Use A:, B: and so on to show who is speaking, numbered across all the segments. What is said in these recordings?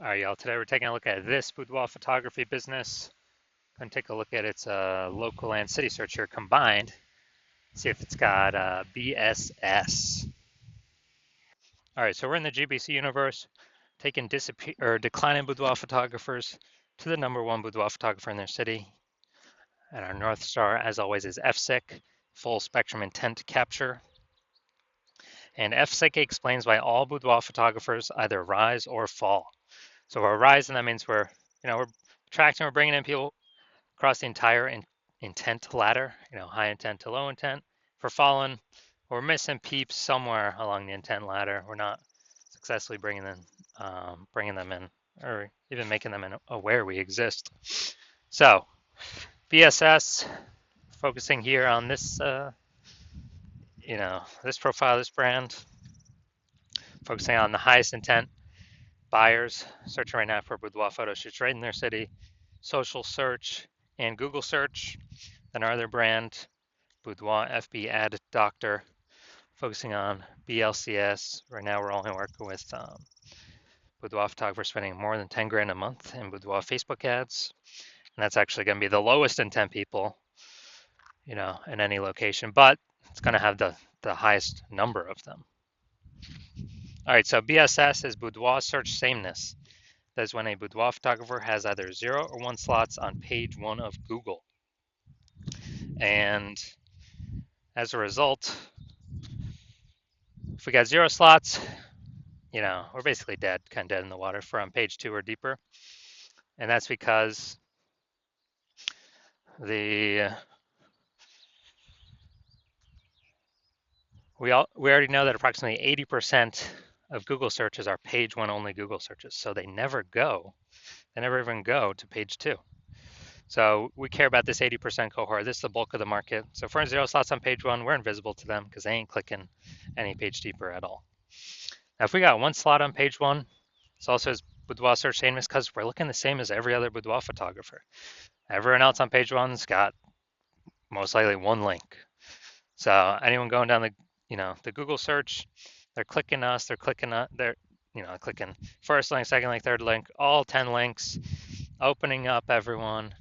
A: All right, y'all. Today we're taking a look at this boudoir photography business. Going to take a look at its local and city search here combined. See if it's got BSS. All right, so we're in the GBC universe, taking declining boudoir photographers to the number one boudoir photographer in their city. And our North Star, as always, is FSIC, full spectrum intent capture. And FSIC explains why all boudoir photographers either rise or fall. So we're rising, that means we're attracting, we're bringing in people across the entire intent ladder, high intent to low intent. If we're falling, we're missing peeps somewhere along the intent ladder. We're not successfully bringing them in, or even making them aware we exist. So, BSS, focusing here on this, this profile, this brand, focusing on the highest intent buyers, searching right now for boudoir photo shoots right in their city, social search, and Google search. Then our other brand, Boudoir FB Ad Doctor, focusing on BLCS. Right now, we're only working with boudoir photographers spending more than 10 grand a month in boudoir Facebook ads. And that's actually going to be the lowest intent people, in any location, but it's going to have the highest number of them. All right, so BSS is boudoir search sameness. That is when a boudoir photographer has either 0 or 1 slots on page 1 of Google. And as a result, if we got 0 slots, we're basically dead, kind of dead in the water for on page 2 or deeper. And that's because we already know that approximately 80% of Google searches are page 1 only Google searches. So they never even go to page 2. So we care about this 80% cohort. This is the bulk of the market. So if we're in 0 slots on page 1, we're invisible to them because they ain't clicking any page deeper at all. Now, if we got 1 slot on page 1, it's also as boudoir search sameness because we're looking the same as every other boudoir photographer. Everyone else on page 1's got most likely 1 link. So anyone going down the Google search, they're clicking us, they're clicking first link, second link, third link, all 10 links, opening up everyone,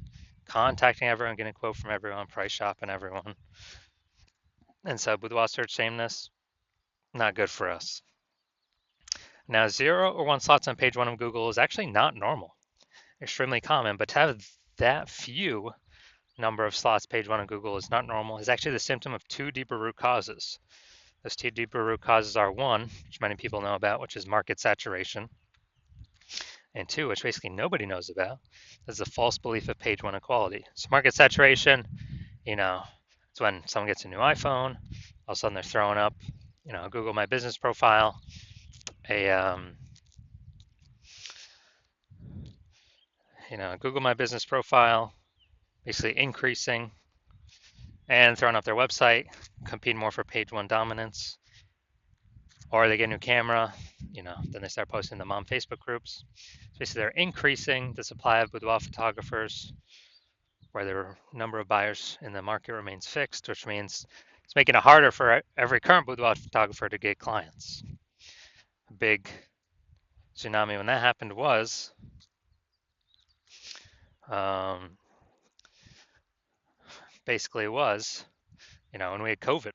A: contacting everyone, getting a quote from everyone, price shopping everyone. And so boudoir search sameness, not good for us. Now, 0 or 1 slots on page 1 of Google is actually not normal, extremely common, but to have that few number of slots page 1 of Google is not normal. It's actually the symptom of 2 deeper root causes. Those 2 deeper root causes are 1, which many people know about, which is market saturation, and 2, which basically nobody knows about, is the false belief of page 1 equality. So market saturation, it's when someone gets a new iPhone, all of a sudden they're throwing up, Google My Business profile, Google My Business profile, basically increasing and throwing up their website, competing more for page 1 dominance. Or they get a new camera, then they start posting them on Facebook groups. So basically, they're increasing the supply of boudoir photographers where the number of buyers in the market remains fixed, which means it's making it harder for every current boudoir photographer to get clients. A big tsunami when that happened was when we had COVID.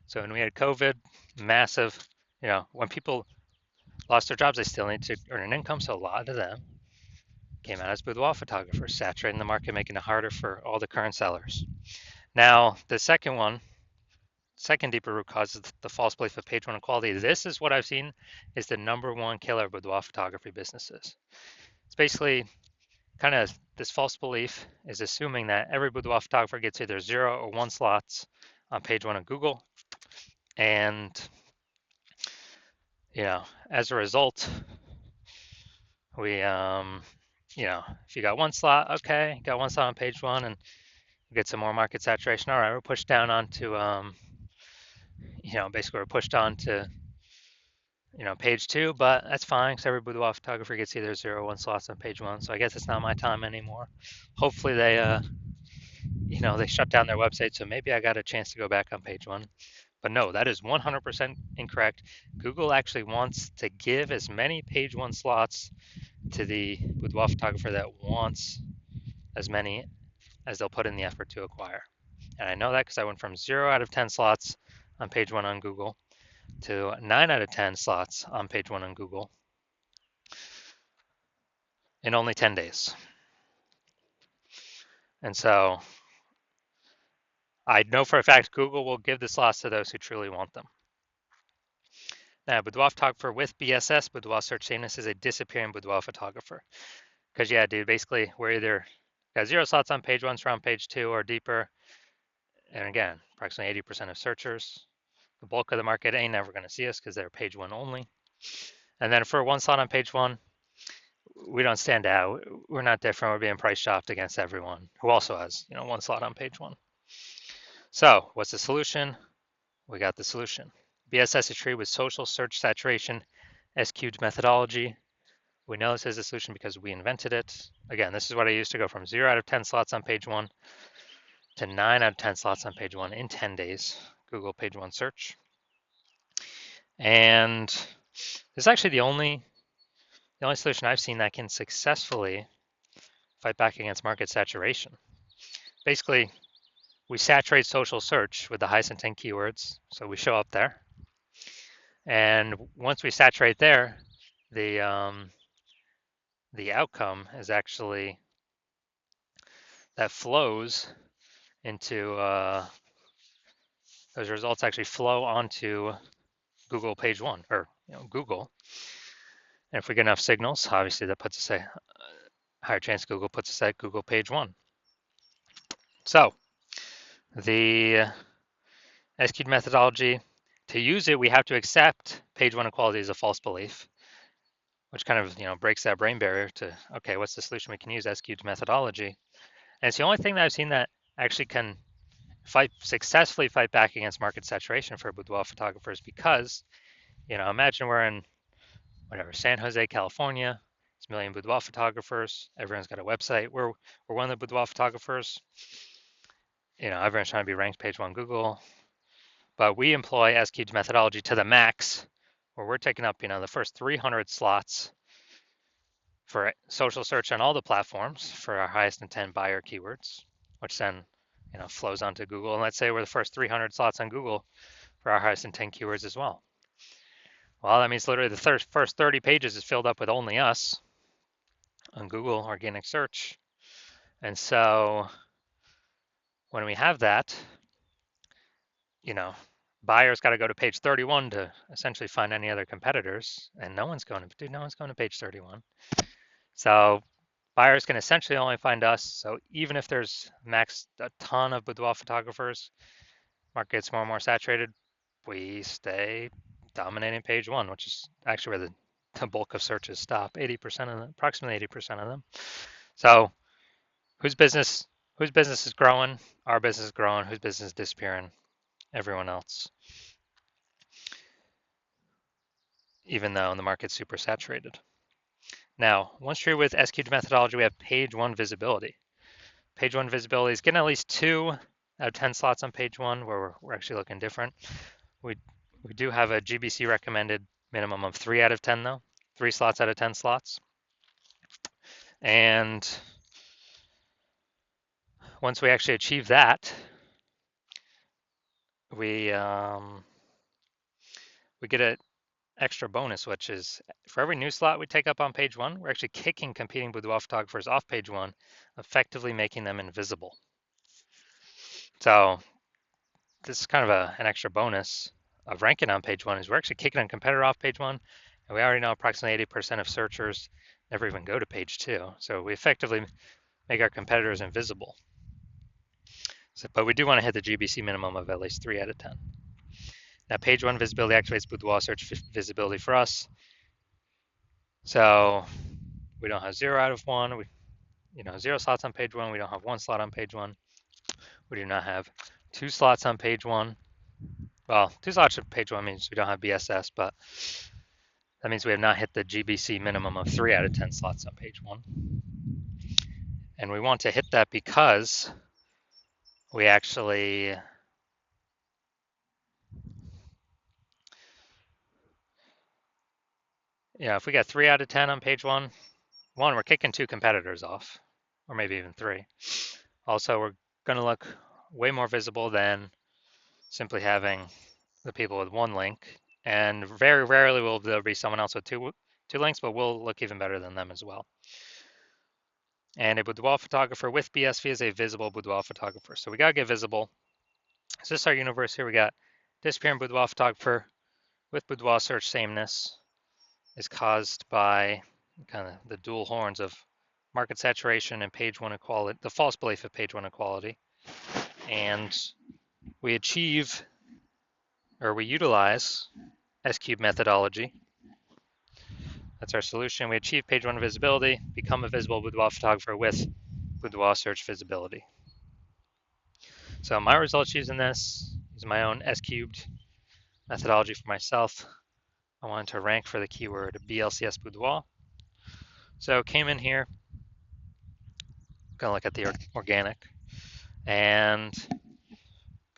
A: So when we had COVID, massive, when people lost their jobs, they still need to earn an income. So a lot of them came out as boudoir photographers, saturating the market, making it harder for all the current sellers. Now, the second deeper root cause is the false belief of page 1 equality. This is what I've seen is the number 1 killer of boudoir photography businesses. It's basically kind of this false belief is assuming that every boudoir photographer gets either 0 or 1 slots on page 1 of Google. And, as a result, we, if you got 1 slot, okay, got 1 slot on page 1 and you get some more market saturation. All right, we're pushed down onto, basically we're pushed on to, page 2, but that's fine because every boudoir photographer gets either 0 or 1 slots on page 1. So I guess it's not my time anymore. Hopefully they, they shut down their website. So maybe I got a chance to go back on page 1. But no, that is 100% incorrect. Google actually wants to give as many page one slots to the boudoir photographer that wants as many as they'll put in the effort to acquire. And I know that because I went from 0 out of 10 slots on page one on Google to 9 out of 10 slots on page one on Google in only 10 days. And so I know for a fact Google will give the slots to those who truly want them. Now, boudoir photographer with BSS, boudoir search sameness, is a disappearing boudoir photographer. Because yeah, dude, basically we're either got 0 slots on page one, so on page 2 or deeper. And again, approximately 80% of searchers. The bulk of the market ain't never going to see us because they're page one only. And then for 1 slot on page one, we don't stand out. We're not different. We're being price shopped against everyone who also has, 1 slot on page one. So what's the solution? We got the solution. BSS is treated with social search saturation, SQ'd methodology. We know this is a solution because we invented it. Again, this is what I used to go from 0 out of 10 slots on page one to 9 out of 10 slots on page one in 10 days, Google page one search. And this is actually the only solution I've seen that can successfully fight back against market saturation. Basically, we saturate social search with the highest intent keywords, so we show up there. And once we saturate there, the outcome is actually that flows into those results actually flow onto Google page one, or Google. And if we get enough signals, obviously that puts us a higher chance Google puts us at Google page one. So the SQ'd methodology, to use it, we have to accept page one equality as a false belief, which kind of breaks that brain barrier to, okay, what's the solution we can use? SQ'd methodology. And it's the only thing that I've seen that actually can successfully fight back against market saturation for boudoir photographers, because imagine we're in San Jose, California. It's a million boudoir photographers. Everyone's got a website. We're one of the boudoir photographers. Everyone's trying to be ranked page one Google, but we employ SQ'd methodology to the max, where we're taking up the first 300 slots for social search on all the platforms for our highest intent buyer keywords, which then flows onto Google. And let's say we're the first 300 slots on Google for our highest intent keywords as well. Well, that means literally the first 30 pages is filled up with only us on Google organic search. And so when we have that, buyers got to go to page 31 to essentially find any other competitors, and no one's going to page 31. So buyers can essentially only find us. So even if there's max a ton of boudoir photographers, market gets more and more saturated, we stay dominating page one, which is actually where the bulk of searches stop. 80% of them, approximately 80% of them. So whose business is growing? Our business is growing. Whose business is disappearing? Everyone else. Even though the market's super saturated. Now, once you're with SQ'd methodology, we have page one visibility. Page one visibility is getting at least 2 out of 10 slots on page one, where we're actually looking different. We do have a GBC recommended minimum of 3 out of 10 though, 3 slots out of 10 slots. And once we actually achieve that, we get an extra bonus, which is for every new slot we take up on page one, we're actually kicking competing boudoir photographers off page one, effectively making them invisible. So this is kind of an extra bonus of ranking on page one, is we're actually kicking a competitor off page one, and we already know approximately 80% of searchers never even go to page two. So we effectively make our competitors invisible. But we do want to hit the GBC minimum of at least 3 out of 10. Now, page one visibility activates boudoir search visibility for us. So we don't have 0 out of 1. 0 slots on page one. We don't have 1 slot on page one. We do not have 2 slots on page one. Well, 2 slots on page one means we don't have BSS, but that means we have not hit the GBC minimum of 3 out of 10 slots on page one. And we want to hit that because we actually if we got 3 out of 10 on page one, we're kicking 2 competitors off, or maybe even 3. Also, we're going to look way more visible than simply having the people with 1 link. And very rarely will there be someone else with two links, but we'll look even better than them as well. And a boudoir photographer with BSV is a visible boudoir photographer. So we got to get visible. So this is our universe here. We got disappearing boudoir photographer with boudoir search sameness is caused by kind of the dual horns of market saturation and page one equality, the false belief of page one equality. And we achieve, or we utilize S-cube methodology. That's our solution. We achieve page one visibility, become a visible boudoir photographer with boudoir search visibility. So my results using this is my own S-cubed methodology for myself. I wanted to rank for the keyword BLCS boudoir. So came in here, gonna look at the organic, and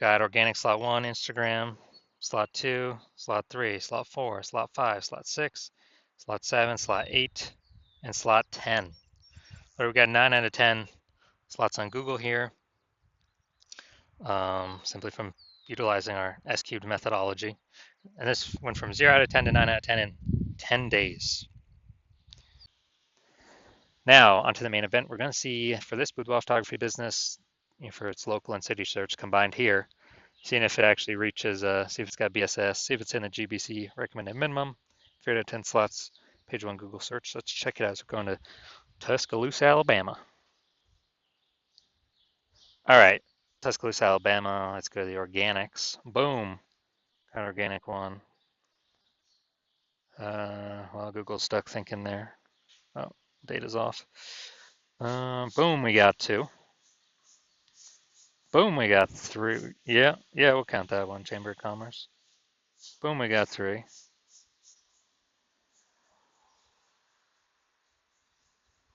A: got organic slot 1, Instagram, slot 2, slot 3, slot 4, slot 5, slot 6, slot 7, slot 8, and slot 10. So we've got 9 out of 10 slots on Google here, simply from utilizing our S-cubed methodology. And this went from 0 out of 10 to 9 out of 10 in 10 days. Now, onto the main event. We're going to see for this boudoir photography business, for its local and city search combined here, seeing if it actually reaches, see if it's got BSS, see if it's in the GBC recommended minimum, 3 out of 10 slots, page one Google search. Let's check it out. So we're going to Tuscaloosa, Alabama. All right, Tuscaloosa, Alabama. Let's go to the organics. Boom, got an organic one. Well, Google's stuck thinking there. Oh, data's off. Boom, we got 2. Boom, we got 3. Yeah, we'll count that one, Chamber of Commerce. Boom, we got 3.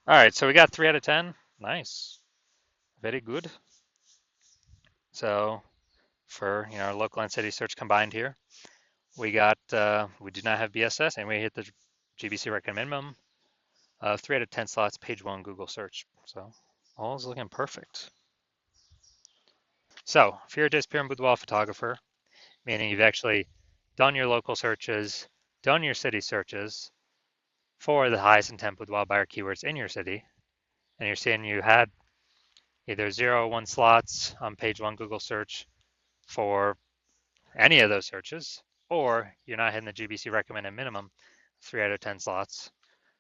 A: All right, so we got 3 out of 10. Nice. Very good. So for our local and city search combined here, we got we did not have BSS and we hit the GBC recommend minimum. 3 out of 10 slots, page one Google search. So all is looking perfect. So if you're a disappearing boudoir photographer, meaning you've actually done your local searches, done your city searches for the highest intent boudoir buyer keywords in your city, and you're seeing you had either 0 or 1 slots on page one Google search for any of those searches, or you're not hitting the GBC recommended minimum 3 out of 10 slots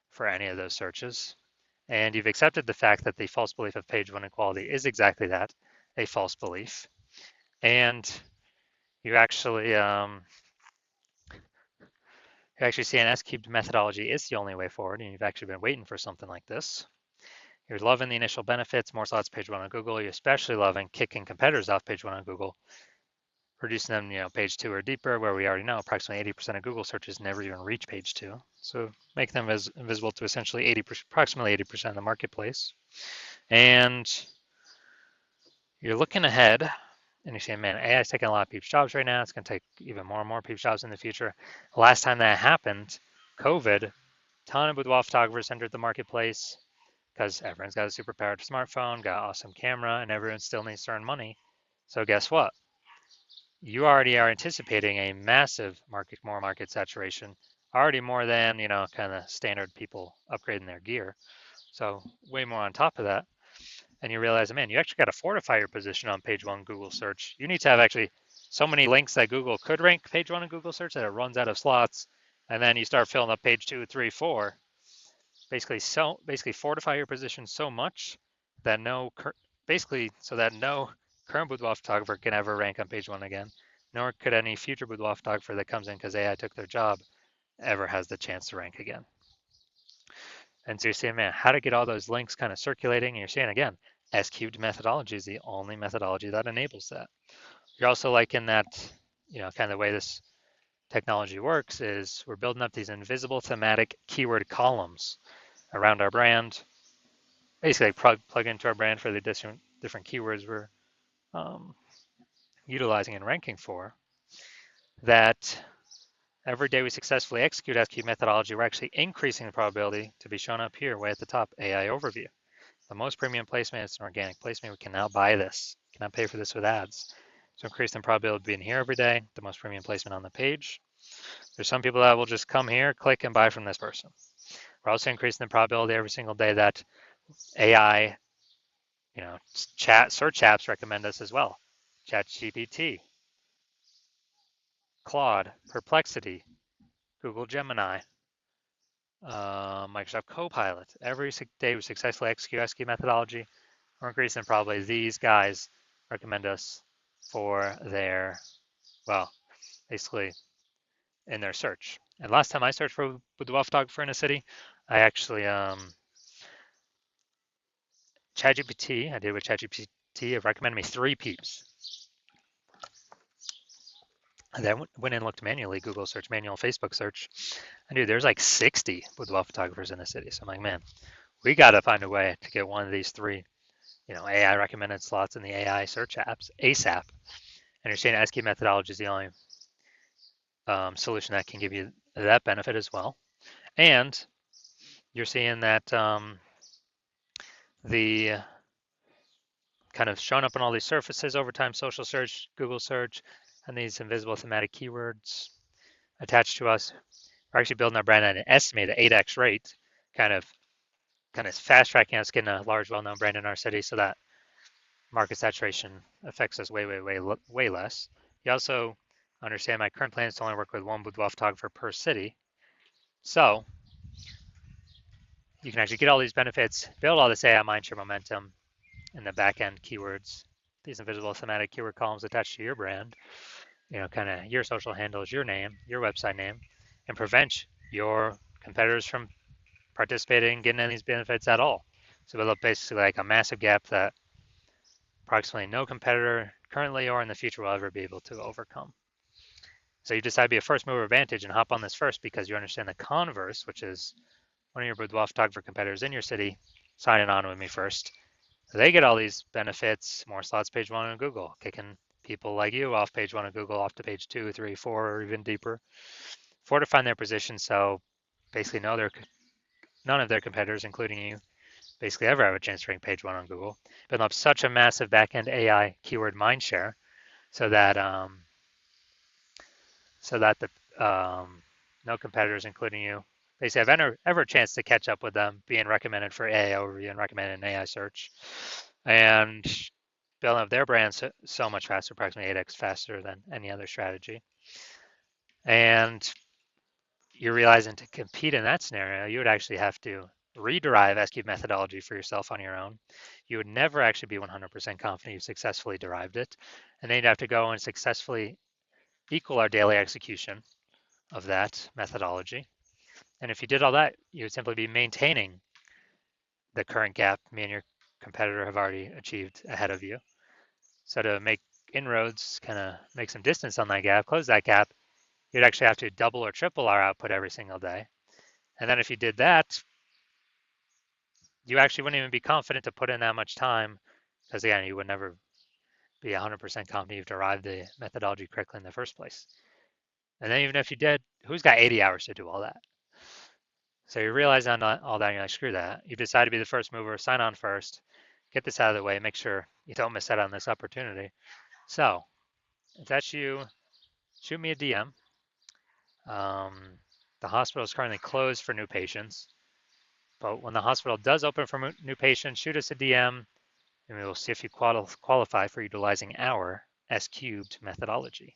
A: for any of those searches, and you've accepted the fact that the false belief of page one equality is exactly that, a false belief, and you actually see an S-cubed methodology is the only way forward, and you've actually been waiting for something like this. You're loving the initial benefits, more slots page one on Google. You're especially loving kicking competitors off page one on Google, reducing them, page 2 or deeper, where we already know approximately 80% of Google searches never even reach page 2. So make them visible to essentially approximately 80% of the marketplace. And you're looking ahead and you're saying, man, AI is taking a lot of people's jobs right now. It's going to take even more and more people's jobs in the future. Last time that happened, COVID, a ton of boudoir photographers entered the marketplace because everyone's got a super powered smartphone, got an awesome camera, and everyone still needs to earn money. So guess what? You already are anticipating a massive market saturation, already more than, kind of standard people upgrading their gear. So way more on top of that. And you realize, man, you actually got to fortify your position on page one Google search. You need to have actually so many links that Google could rank page one in Google search that it runs out of slots. And then you start filling up page 2, 3, 4. Basically fortify your position so much that no current boudoir photographer can ever rank on page one again, nor could any future boudoir photographer that comes in because AI took their job ever has the chance to rank again. And so you're saying, man, how to get all those links kind of circulating, and you're saying again, S-cubed methodology is the only methodology that enables that. You're also liking that, kind of the way this technology works is we're building up these invisible thematic keyword columns around our brand, basically plug into our brand for the different keywords we're utilizing and ranking for, that Every day we successfully execute SQ methodology, we're actually increasing the probability to be shown up here way at the top, AI overview. The most premium placement is an organic placement. We can now buy this, cannot pay for this with ads. So increase the probability of being here every day, the most premium placement on the page. There's some people that will just come here, click and buy from this person. We're also increasing the probability every single day that AI, search apps recommend us as well. ChatGPT, Claude, Perplexity, Google Gemini, Microsoft Copilot. Every day we successfully execute SQ methodology, we're increasing probably these guys recommend us for their, well, basically in their search. And last time I searched for boudoir photographer in a city, I actually, ChatGPT, I did with ChatGPT, it recommended me 3 peeps. And then went and looked manually, Google search, manual Facebook search. And dude, there's like 60 boudoir photographers in the city. So I'm like, man, we got to find a way to get one of these 3, AI recommended slots in the AI search apps ASAP. And you're seeing SQ methodology is the only solution that can give you that benefit as well. And you're seeing that the kind of showing up on all these surfaces over time, social search, Google search, and these invisible thematic keywords attached to us. We're actually building our brand at an estimated 8x rate, kind of fast tracking us, getting a large, well-known brand in our city, so that market saturation affects us way less. You also understand my current plan is to only work with 1 boudoir photographer per city. So you can actually get all these benefits, build all this AI mindshare momentum in the back end keywords, these invisible thematic keyword columns attached to your brand, kind of your social handles, your name, your website name, and prevent your competitors from participating, getting any of these benefits at all. So build up basically like a massive gap that approximately no competitor currently or in the future will ever be able to overcome. So you decide to be a first mover advantage and hop on this first because you understand the converse, which is one of your boudoir photographer competitors in your city signing on with me first. They get all these benefits, more slots page 1 on Google, kicking people like you off page 1 of Google off to page 2, 3, 4, or even deeper, fortifying their position. So basically none of their competitors, including you, basically ever have a chance to rank page 1 on Google. Build up such a massive backend AI keyword mindshare so that the no competitors, including you, basically have ever a chance to catch up with them, being recommended for AI overview and recommended in AI search, and building up their brand so much faster, approximately 8x faster than any other strategy. And you're realizing to compete in that scenario, you would actually have to rederive SQ methodology for yourself on your own. You would never actually be 100% confident you successfully derived it. And then you'd have to go and successfully equal our daily execution of that methodology. And if you did all that, you would simply be maintaining the current gap me and your competitor have already achieved ahead of you. So to make inroads, kind of make some distance on that gap, close that gap, you'd actually have to double or triple our output every single day. And then if you did that, you actually wouldn't even be confident to put in that much time because again, you would never be 100% confident you've derived the methodology correctly in the first place. And then even if you did, who's got 80 hours to do all that? So you realize on all that, and you're like, screw that. You decide to be the first mover, sign on first, get this out of the way, make sure you don't miss out on this opportunity. So if that's you, shoot me a DM. The hospital is currently closed for new patients, but when the hospital does open for new patients, shoot us a DM, and we will see if you qualify for utilizing our S cubed methodology.